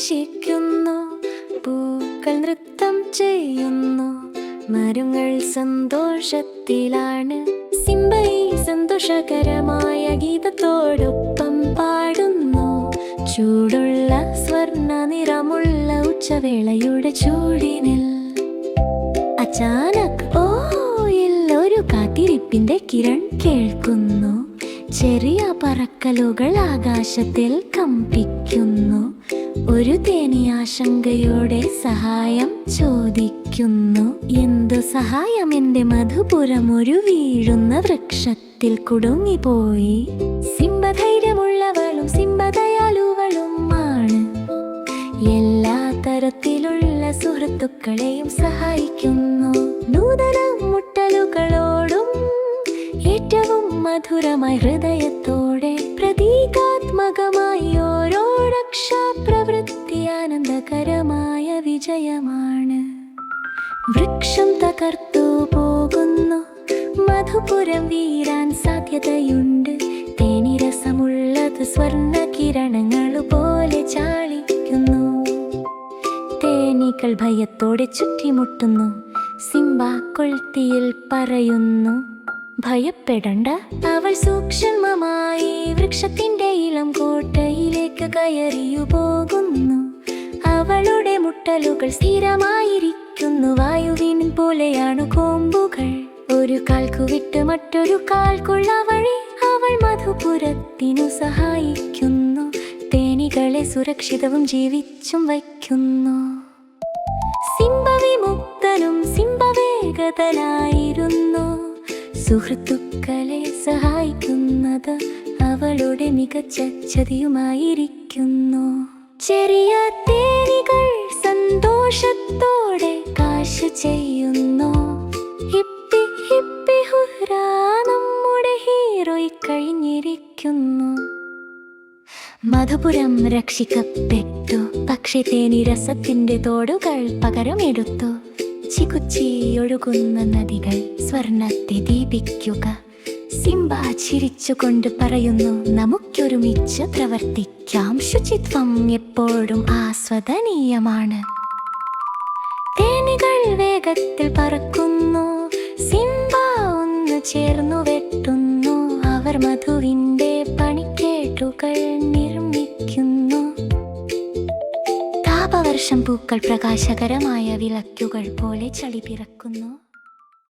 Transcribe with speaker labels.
Speaker 1: ആഘോഷിക്കുന്നു, പൂക്കൾ നൃത്തം ചെയ്യുന്നു, മരങ്ങൾ സന്തോഷത്തിലാണ്. സിംബ ഈ സന്തോഷകരമായ ഗീതത്തോടൊപ്പം പാടുന്നു. ചൂടുള്ള സ്വർണ്ണ നിറമുള്ള ഉച്ചവേളയുടെ ചൂടിനിൽ അചാനക് ഒരു കാത്തിരിപ്പിന്റെ കിരൺ കേൾക്കുന്നു. ചെറിയ പറക്കലുകൾ ആകാശത്തിൽ കമ്പിക്കുന്നു. ഒരു തേനി ആശങ്കയോടെ സഹായം ചോദിക്കുന്നു. എന്തു സഹായം? എന്റെ മധുപുരം ഒരു വീഴുന്ന വൃക്ഷത്തിൽ കുടുങ്ങിപ്പോയി. Simba ധൈര്യമുള്ളവളും Simba ദയാലുവളുമാണ്. എല്ലാ തരത്തിലുള്ള സുഹൃത്തുക്കളെയും സഹായിക്കുന്നു. നൂതന മുട്ടലുകളോടും ഏറ്റവും മധുരമായി ഹൃദയത്തോടെ പ്രതീകാത്മകമായി ഓരോ രക്ഷാപ്രവൃത്തി ആനന്ദകരമായ വിജയമാണ്. വൃക്ഷം തകർത്തു പോകുന്നു, മധുപുരം വീരാൻ സാധ്യതയുണ്ട്. തേനിരസമുള്ളത് സ്വർണ്ണ കിരണങ്ങൾ പോലെ ചാളിക്കുന്നു. തേനീകൾ ഭയത്തോടെ ചുറ്റിമുട്ടുന്നു. സിംബ കൊൾത്തിയിൽ പറയുന്നു, ഭയപ്പെടണ്ട. അവൾ സൂക്ഷ്മമായി വൃക്ഷത്തിന്റെ ഇളം കോട്ടയിലേക്ക് കയറിയു പോകുന്നു. അവളുടെ മുട്ടലുകൾ സ്ഥിരമായിരിക്കുന്നു. വായുവിൻ പോലെയാണ് കൊമ്പുകൾ. ഒരു കാൽക്കുവിട്ട് മറ്റൊരു കാൽക്കുള്ള വഴി അവൾ മധുപുരത്തിനു സഹായിക്കുന്നു. തേനികളെ സുരക്ഷിതവും ജീവിച്ചും വയ്ക്കുന്നു. സിംബ വിമുക്തനും സിംബ വേഗതനായിരുന്നു. സുഹൃത്തുക്കളെ സഹായിക്കുന്നത് അവളുടെ മികച്ച ചതിയുമായിരിക്കുന്നു. ചെറിയ തേനികൾ സന്തോഷത്തോടെ കാശ് ചെയ്യുന്നു. ഹിപ്പി ഹിപ്പി ഹുറാ, നമ്മുടെ ഹീറോയി കഴിഞ്ഞിരിക്കുന്നു. മധുപുരം രക്ഷിക്കപ്പെട്ടു. പക്ഷേ തേനിരസത്തിന്റെ തോടുകൾ പകരമെടുത്തു. ചികുച്ചി ഒഴുകുന്ന നദികൾ സ്വർണത്തെ ദീപിക്കുക. സിംബ ചിരിച്ചുകൊണ്ട് പറയുന്നു, നമുക്കൊരുമിച്ച് പ്രവർത്തിക്കാം. ശുചിത്വം എപ്പോഴും ആസ്വദനീയമാണ്. തേനികൾ വേഗത്തിൽ പറക്കുന്നു. സിംബ ഒന്ന് ചേർന്നു വെട്ടുന്നു. അവർ മധുവിന്റെ പണിക്കേട്ടുകൾ നിർമ്മിക്കുന്നു. താപവർഷം പൂക്കൾ പ്രകാശകരമായ വിളക്കുകൾ പോലെ ചളി പിറക്കുന്നു.